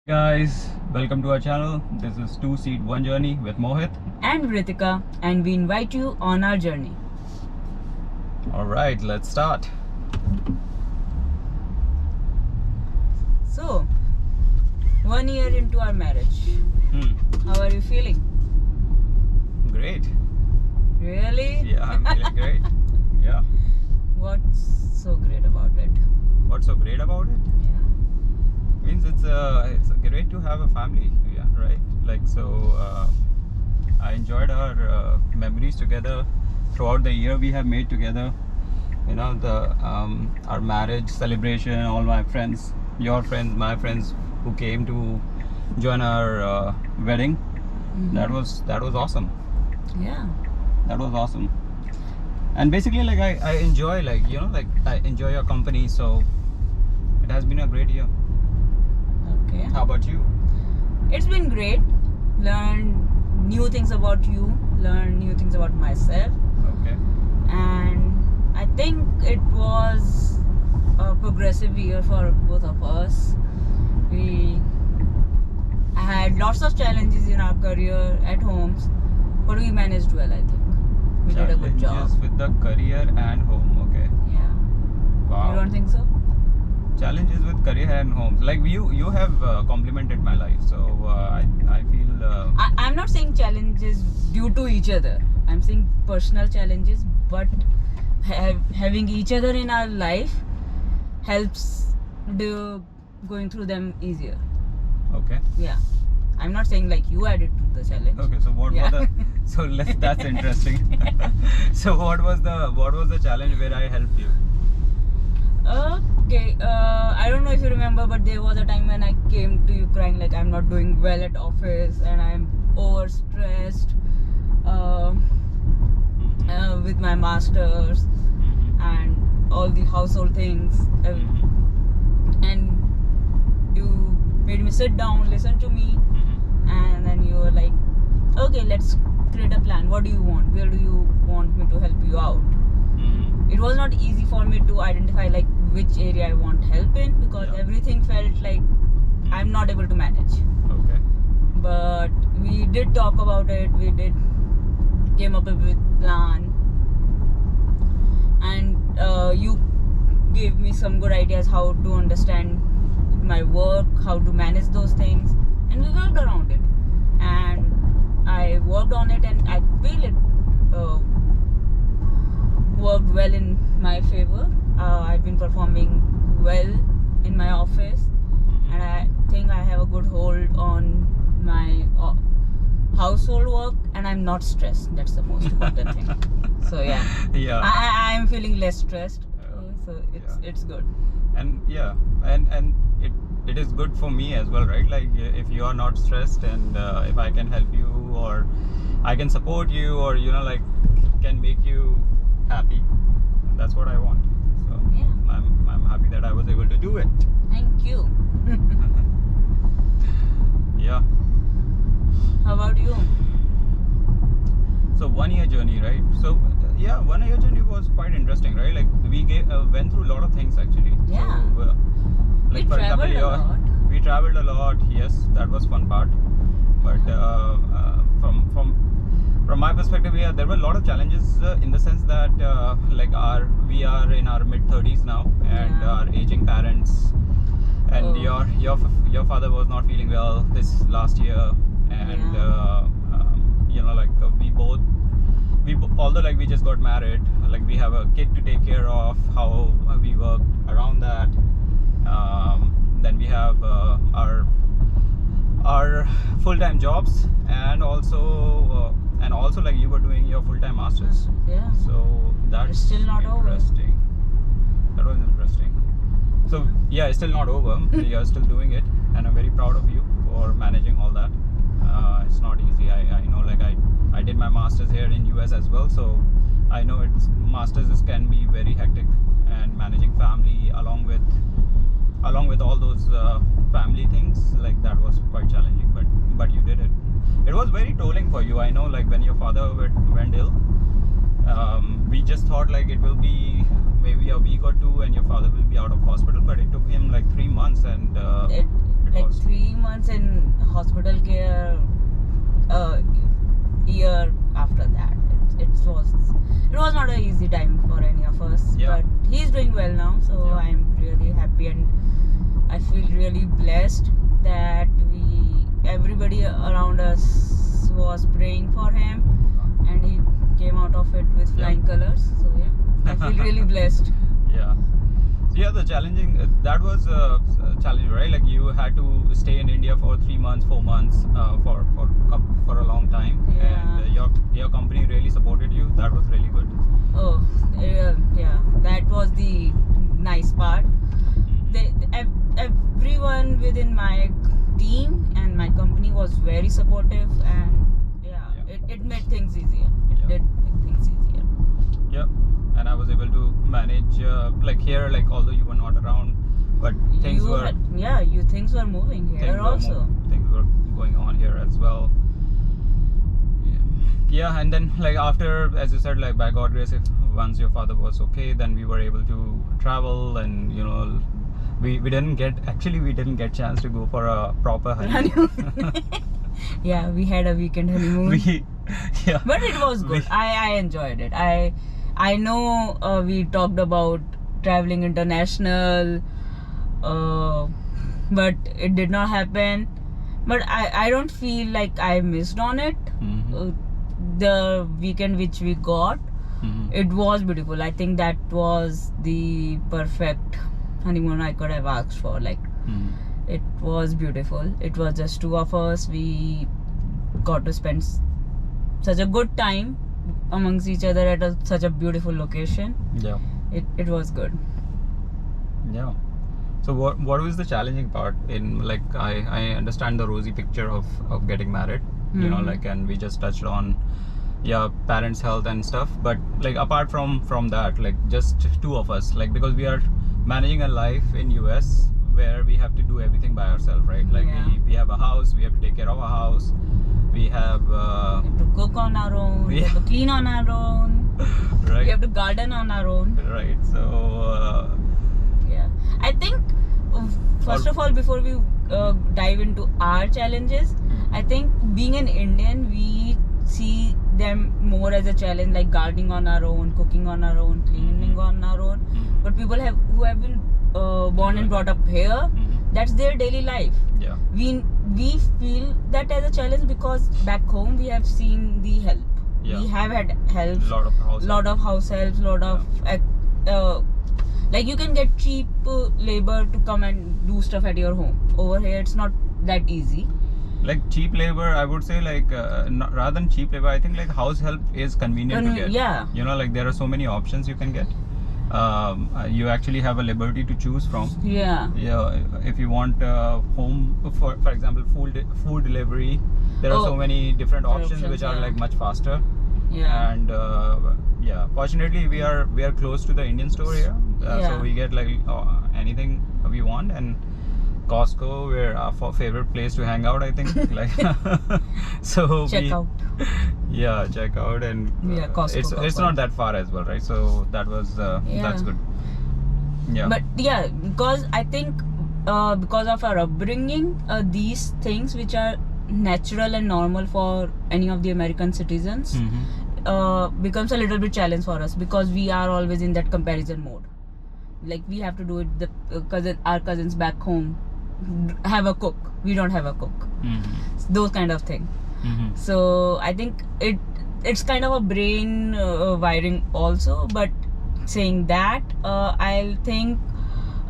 Guys, welcome to our channel. This is Two Seat One Journey with Mohit and Ritika, and we invite you on our journey. All right, let's start. So, 1 year into our marriage, how are you feeling? Great. Really? Yeah, I'm feeling great. Yeah. What's so great about it? What's so great about it? Yeah. Means it's great to have a family. Yeah, right. I enjoyed our memories together throughout the year we have made together. You know, our marriage celebration. All my friends, your friends, my friends who came to join our wedding. Mhm. That was awesome. Yeah. That was awesome. And basically, like I enjoy, I enjoy your company. So it has been a great year. Okay. How about you? It's been great. Learn new things about you, learn new things about myself, Okay. and I think it was a progressive year for both of us. We had lots of challenges in our career at homes, but we managed well. I think we did a good job. Challenges with the career and home. Okay. Yeah. Wow. You don't think so? Challenges with career and home. Like you have complimented my life. So I feel. I'm not saying challenges due to each other. I'm saying personal challenges, but having each other in our life helps going through them easier. Okay. Yeah. I'm not saying like you added to the challenge. Okay. So what Yeah. was the? So that's interesting. So what was the challenge where I helped you? Okay, I don't know if you remember, but there was a time when I came to you crying like I'm not doing well at office and I'm overstressed with my masters and all the household things. And you made me sit down, listen to me, and then you were like, okay, let's create a plan. What do you want? Where do you want me to help you out? It was not easy for me to identify like which area I want help in, because Yeah. everything felt like I'm not able to manage. Okay. But we did talk about it. We did came up with plan, and you gave me some good ideas how to understand my work, how to manage those things, and we worked around it. And I worked on it, and I feel it worked well in my favor. I've been performing well in my office, and I think I have a good hold on my household work, and I'm not stressed. That's the most important thing. So yeah, Yeah. I'm feeling less stressed. So it's good. And yeah, and it is good for me as well, right? Like if you are not stressed, and if I can help you, or I can support you, or like can make you happy, that's what I want. So Yeah. I'm happy that I was able to do it. Thank you. Yeah. How about you? So 1 year journey, right? So yeah, 1 year journey was quite interesting, right? Like we went through a lot of things actually. Yeah. So, We for example, traveled a lot. we traveled a lot. Yes, that was fun part. But from my perspective, yeah, there were a lot of challenges in the sense that we are in our mid-30s now, and Yeah. our aging parents, and Oh. your father was not feeling well this last year, and although like we just got married, like we have a kid to take care of, how we work around that. Then we have our full-time jobs, and also like you were doing your full-time masters. Yeah. So that's It's still not over. interesting. That was interesting. So yeah, it's still not over. You're still doing it, and I'm very proud of you for managing all that. It's not easy. I know, like I did my masters here in US as well, so I know masters can be very hectic, and managing family along with all those family things, like that was quite challenging. But you did it. It was very tolling for you. I know, like when your father went ill, we just thought like it will be maybe a week or two and your father will be out of hospital, but it took him like 3 months, and It like was 3 months hospital care year after that. It was not an easy time for any of us. Yeah. But he's doing well now, so Yeah. I'm really happy, and I feel really blessed that everybody around us was praying for him, and he came out of it with flying colors. So yeah, I feel really blessed. Yeah. So yeah, the challenging that was challenging, right? Like you had to stay in India for 3 months, 4 months, for a long time, Yeah. and your company really supported you. That was really good. Oh, yeah, that was the nice part. Everyone within my team and my company was very supportive, and it made things easier. It Yeah. did make things easier. Yeah, and I was able to manage like here, like although you were not around, but things Things were moving here also. Things were going on here as well. Yeah, and then like after, as you said, like by God grace, if once your father was okay, then we were able to travel, and we didn't get chance to go for a proper honeymoon. Yeah, we had a weekend honeymoon. Yeah, But it was good. I enjoyed it. I know we talked about traveling international, but it did not happen. But I don't feel like I missed on it. The weekend which we got, it was beautiful. I think that was the perfect honeymoon I could have asked for. Like, it was beautiful. It was just two of us. We got to spend such a good time amongst each other at such a beautiful location. Yeah. It was good. Yeah. So what was the challenging part in, like, I understand the rosy picture of getting married, like, and we just touched on parents' health and stuff, but like apart from that, like just two of us, like, because we are managing a life in US where we have to do everything by ourselves, right? Like we have a house, we have to take care of a house, we have We have to cook on our own, we have to clean on our own, right, we have to garden on our own. right? So I think first of all, before we dive into our challenges, I think being an Indian, we see them more as a challenge, like gardening on our own, cooking on our own, cleaning on our own. But people who have been born and brought up here, that's their daily life. Yeah. We feel that as a challenge because back home we have seen the help. Yeah. We have had help. Lot of house help, lot of like you can get cheap labor to come and do stuff at your home. Over here it's not that easy. Like cheap labor, I would say, like rather than cheap labor, I think like house help is convenient to get. Yeah. Like there are so many options you can get. You actually have a liberty to choose from. Yeah. Yeah. If you want home, for example, food delivery, there are so many different options which are like much faster. Yeah. And fortunately we are close to the Indian store here, so we get like anything we want. And Costco, we're our favorite place to hang out, I think. Like, so check out. Yeah, check out, and Costco. it's not that far as well, right? So that was that's good. Yeah. But because I think because of our upbringing, these things which are natural and normal for any of the American citizens becomes a little bit challenge for us, because we are always in that comparison mode. Like we have to do it. Our cousins back home have a cook. We don't have a cook. Those kind of thing. So I think it's kind of a brain wiring also. But saying that, I'll think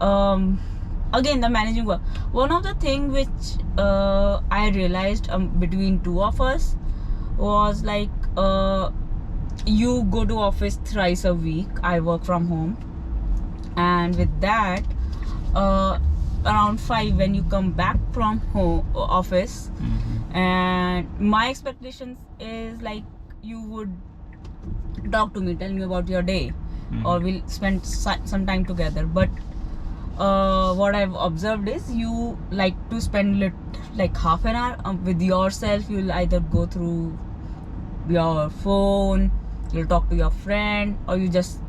again the managing work. One of the things which I realized between two of us was like you go to office thrice a week. I work from home, and with that around 5 when you come back from office, and my expectations is like you would talk to me, tell me about your day, or we'll spend some time together. But what I've observed is you like to spend like half an hour with yourself. You'll either go through your phone, you'll talk to your friend, or you'll just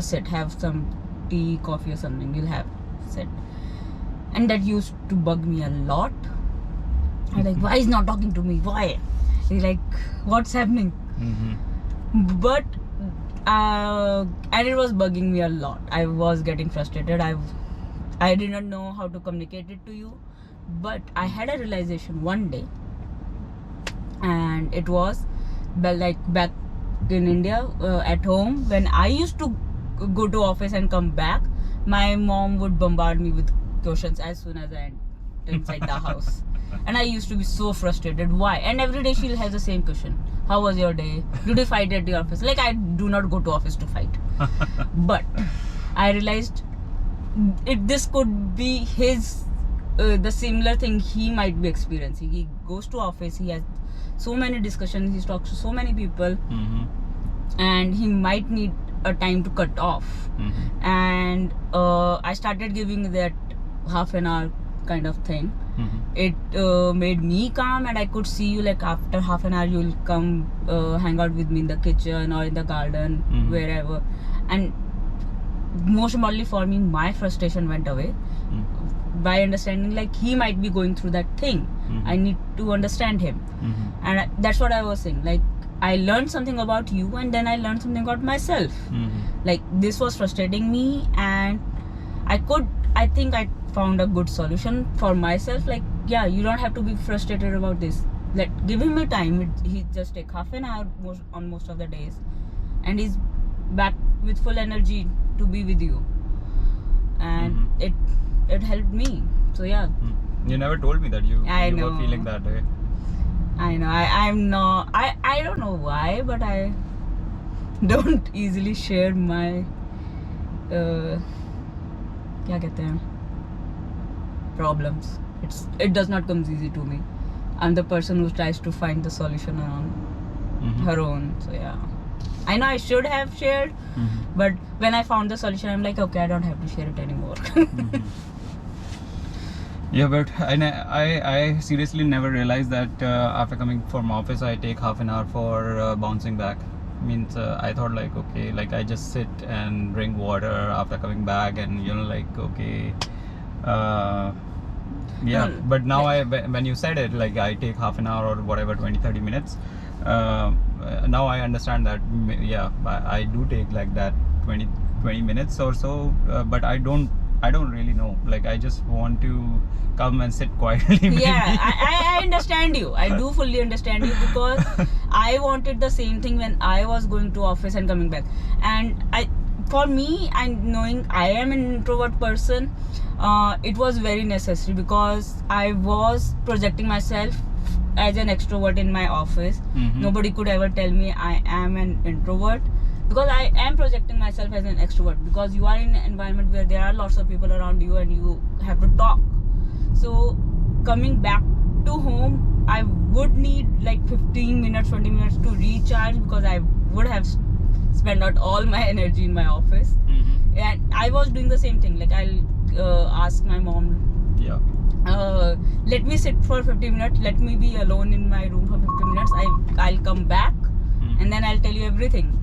sit, have some tea, coffee or something. You'll have sit, and that used to bug me a lot. I'm like, why is not talking to me? Why? He's like, what's happening? But and it was bugging me a lot. I was getting frustrated. I did not know how to communicate it to you, but I had a realization one day, and it was like back in India at home when I used to go to office and come back, my mom would bombard me with questions as soon as I entered inside the house, and I used to be so frustrated. Why? And every day she'll have the same question: how was your day? Did you fight at your office? Like, I do not go to office to fight. But I realized this could be his the similar thing he might be experiencing. He goes to office, he has so many discussions, he talks to so many people, and he might need a time to cut off. And I started giving that half an hour kind of thing. It made me calm, and I could see you, like, after half an hour you'll come hang out with me in the kitchen or in the garden, wherever. And most importantly for me, my frustration went away by understanding, like, he might be going through that thing. I need to understand him. And that's what I was saying, like, I learned something about you, and then I learned something about myself. Like, this was frustrating me, and I think I found a good solution for myself. Like, yeah, you don't have to be frustrated about this. Give him a time. He just take half an hour on most of the days, and he's back with full energy to be with you. And it helped me. So yeah. You never told me that you were feeling that way. I know. I'm not. I don't know why, but I don't easily share my क्या कहते हैं, problems. It does not come easy to me. I'm the person who tries to find the solution on her own. So yeah, I know I should have shared, but when I found the solution, I'm like, okay, I don't have to share it anymore. Yeah, but I seriously never realized that after coming from office, I take half an hour for bouncing back. Means I thought, like, okay, like, I just sit and drink water after coming back, and like, okay, yeah. But now when you said it, like, I take half an hour or whatever, 20-30 minutes, now I understand that, yeah, I do take like that 20 minutes or so, but I don't really know. Like, I just want to come and sit quietly. Yeah, I understand you. I do fully understand you, because I wanted the same thing when I was going to office and coming back. And for me, and knowing I am an introvert person, it was very necessary, because I was projecting myself as an extrovert in my office. Nobody could ever tell me I am an introvert, because I am projecting myself as an extrovert, because you are in an environment where there are lots of people around you and you have to talk. So coming back to home, I would need like 15 minutes, 20 minutes to recharge, because I would have spent out all my energy in my office. And I was doing the same thing. Like, I'll ask my mom, let me sit for 50 minutes, let me be alone in my room for 50 minutes, I'll come back and then I'll tell you everything.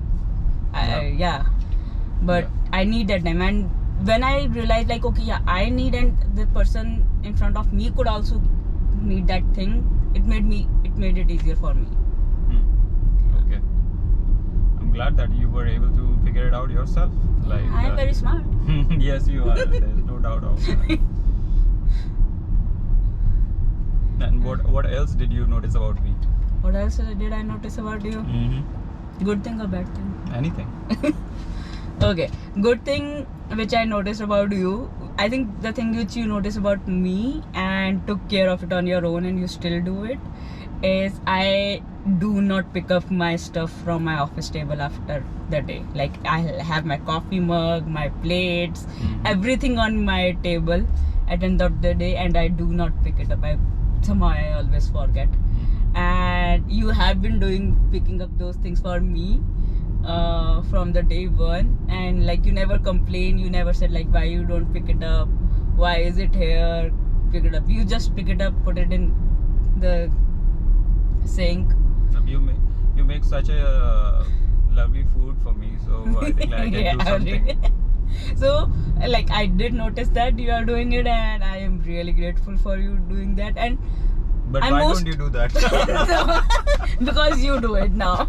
But I need that time. And when I realized, like, okay, yeah, I need, and the person in front of me could also need that thing, it made it easier for me. Okay, I'm glad that you were able to figure it out yourself. Like, I'm very smart. Yes, you are. There's no doubt of that. And what else did you notice about me? What else did I notice about you? Good thing or bad thing? Anything. Okay, good thing which I noticed about you, I think the thing which you noticed about me and took care of it on your own, and you still do it, is I do not pick up my stuff from my office table after the day. Like, I have my coffee mug, my plates, everything on my table at the end of the day, and I do not pick it up. Somehow I always forget. And you have been picking up those things for me from the day one, and like, you never complain, you never said like, why you don't pick it up, why is it here, pick it up. You just pick it up, put it in the sink. You make such a lovely food for me, so I think, like, I can do something. So, like, I did notice that you are doing it, and I am really grateful for you doing that. And But I'm why most- don't you do that? Because you do it now.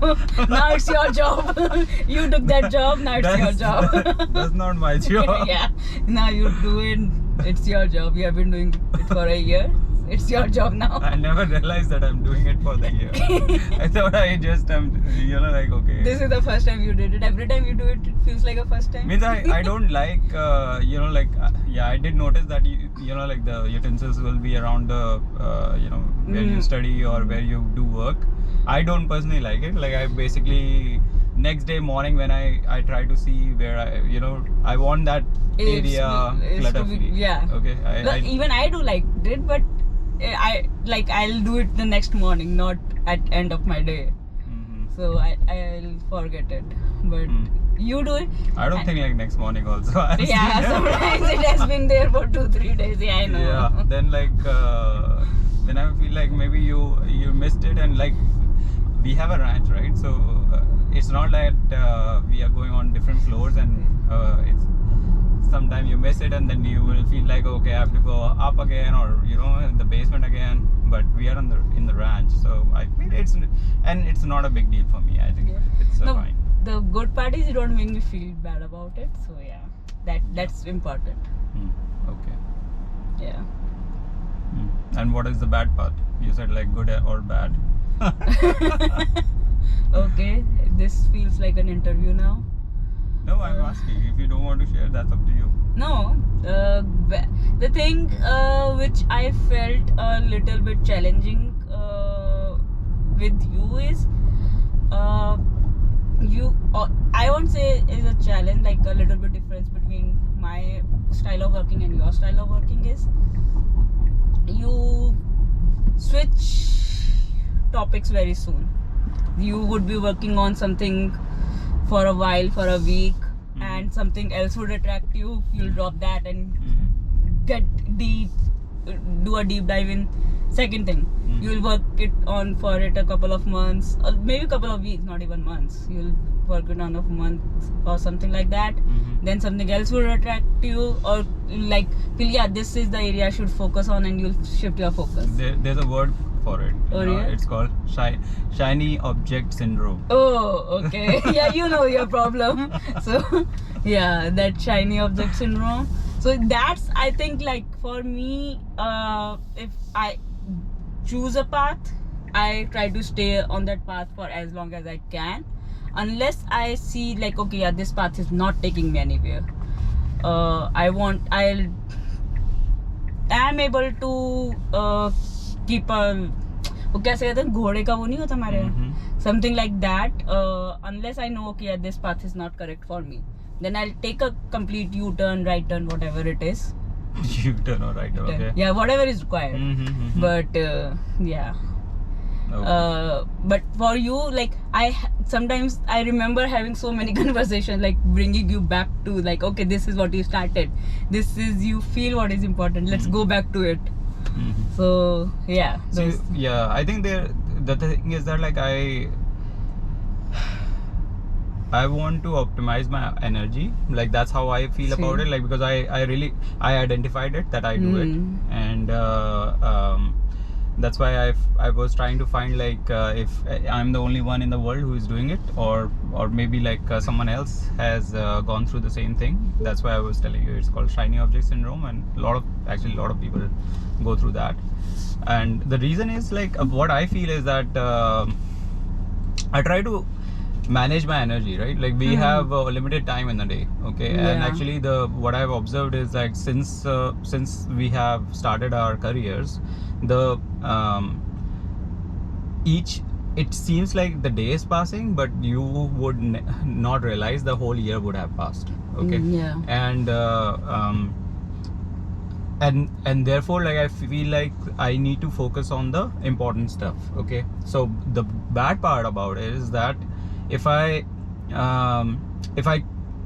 Now it's your job. You took that job, now it's your job. That's not my job. Yeah. Now you do it. It's your job. You have been doing it for a year. It's your job now. I never realized that I'm doing it for the year. I thought I just am, like, okay. This is the first time you did it. Every time you do it, it feels like a first time. Means I don't like, yeah, I did notice that, like the utensils will be around the, where you study or where you do work. I don't personally like it. Like, I basically, next day morning when I try to see where I want that area It's clutter to be- free. yeah. Okay. Even I do like it, but I'll do it the next morning, not at end of my day. Mhm. So I'll forget it. But you do it. I don't think like next morning also. Yeah, sometimes it has been there for 2-3 days. Yeah, I know. Yeah, then then I feel like maybe you missed it, and like we have a ranch, right? So it's not that we are going on different floors, and it's sometimes you miss it, and then you will feel like, okay, I have to go up again, or in the basement again. But we are in the ranch, so I feel it's not a big deal for me. I think it's No, fine. the good part is you don't make me feel bad about it. So yeah, that's important. Okay. Yeah. And what is the bad part? You said like good or bad. Okay, this feels like an interview now. No, I'm asking. If you don't want to share, that's up to you. No, the thing which I felt a little bit challenging with you is I won't say is a challenge, like a little bit difference between my style of working and your style of working is you switch topics very soon. You would be working on something for a while, for a week, and something else would attract you. You'll drop that and get deep, do a deep dive in second thing. You'll work it on for it a couple of months, or maybe a couple of weeks, not even months. You'll work it on a month or something like that. Then something else will attract you, or like feel, yeah, this is the area I should focus on, and you'll shift your focus. There's a word for it. Oh, yeah? It's called shiny object syndrome. Oh, okay. Yeah, you know your problem. So, yeah, that shiny object syndrome. So that's, I think, like for me, if I choose a path, I try to stay on that path for as long as I can, unless I see like, okay, yeah, this path is not taking me anywhere. I am able to keep a, वो कैसे कहते हैं, घोड़े का वो नहीं होता हमारे यहाँ, something like that, unless I know, okay, yeah, this path is not correct for me, then I'll take a complete U-turn, right turn, whatever it is. U-turn or right? Okay. Yeah, whatever is required. But yeah. Okay. But for you, like sometimes I remember having so many conversations, like bringing you back to like, okay, this is what you started, this is, you feel what is important, let's go back to it. So yeah. So, yeah, I think the thing is that like I want to optimize my energy. Like that's how I feel about it. Like because I identified it that I do it, and that's why I was trying to find like if I'm the only one in the world who is doing it, or maybe like someone else has gone through the same thing. That's why I was telling you it's called shiny object syndrome, and a lot of people go through that. And the reason is like what I feel is that I try to manage my energy, right? Like we have limited time in the day, okay? And actually what I've observed is like since we have started our careers, it seems like the day is passing, but you would not realize the whole year would have passed, okay? And therefore like I feel like I need to focus on the important stuff, okay? So the bad part about it is that if I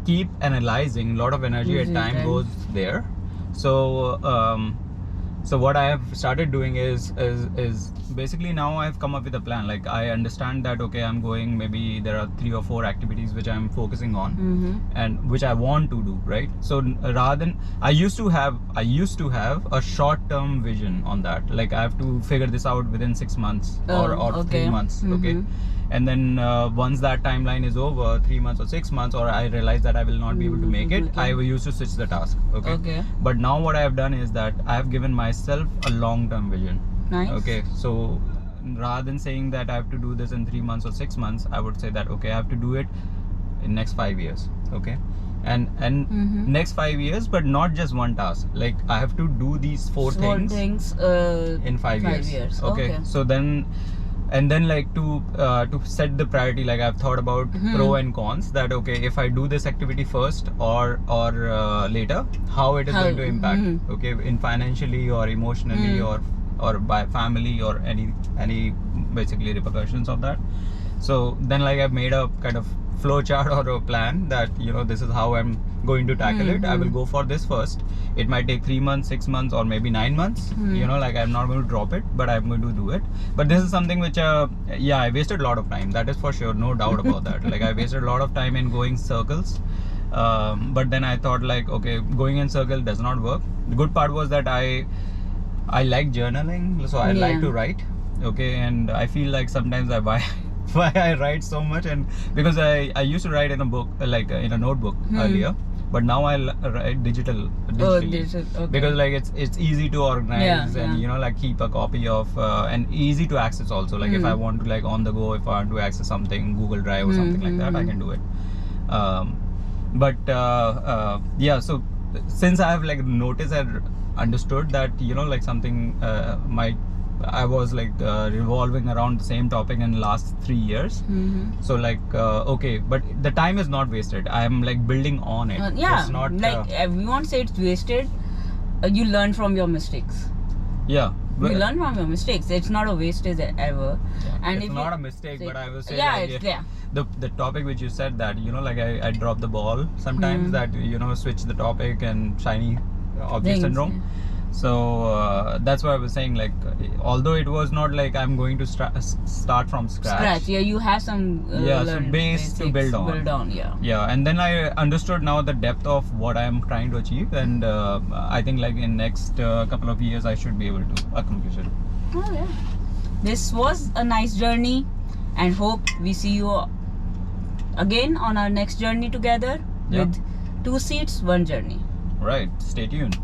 keep analyzing, a lot of energy at time goes there. So So what I have started doing is basically now I've come up with a plan. Like I understand that okay, I'm going, maybe there are 3 or 4 activities which I'm focusing on and which I want to do, right? So rather than I used to have a short term vision on that. Like I have to figure this out within 6 months or okay. 3 months, okay? And then once that timeline is over, 3 months or 6 months, or I realize that I will not be able to make it, I will used to switch the task, okay? But now what I have done is that I have given myself a long-term vision. Nice. Okay, so rather than saying that I have to do this in 3 months or 6 months, I would say that okay, I have to do it in next 5 years, okay? And next 5 years, but not just one task. Like I have to do these 4 things in 5 years. Okay. So then like to set the priority, like I've thought about pro and cons, that okay, if I do this activity first or later, how it is going to impact, okay, in financially or emotionally or by family or any basically repercussions of that. So then like I've made a kind of flow chart or a plan that this is how I'm going to tackle it. I will go for this first. It might take 3 months, 6 months, or maybe 9 months. Like I'm not going to drop it, but I'm going to do it. But this is something which I wasted a lot of time, that is for sure, no doubt about that. Like I wasted a lot of time in going circles, but then I thought like okay, going in circle does not work. The good part was that I like journaling, so I like to write, okay? And I feel like sometimes why I write so much, and because I used to write in a book, like in a notebook earlier, but now I write digitally. Okay. Because like it's easy to organize and like keep a copy of and easy to access also. Like if I want to like on the go, if I want to access something, Google Drive or something like that, I can do it. So since I have like noticed and understood that like something I was like revolving around the same topic in the last 3 years. So like okay, but the time is not wasted. I am like building on it. Yeah, it's not like everyone say it's wasted. You learn from your mistakes. Yeah, you learn from your mistakes. It's not a wastage ever. And it's not a mistake, but I will say the topic which you said, that like I drop the ball sometimes, that switch the topic and shiny object syndrome. So that's what I was saying, like although it was not like I'm going to start from scratch. You have some some base to build on. And then I understood now the depth of what I am trying to achieve, and I think like in next couple of years I should be able to accomplish it. This was a nice journey, and hope we see you again on our next journey together with 2 seats, 1 journey. Right, stay tuned.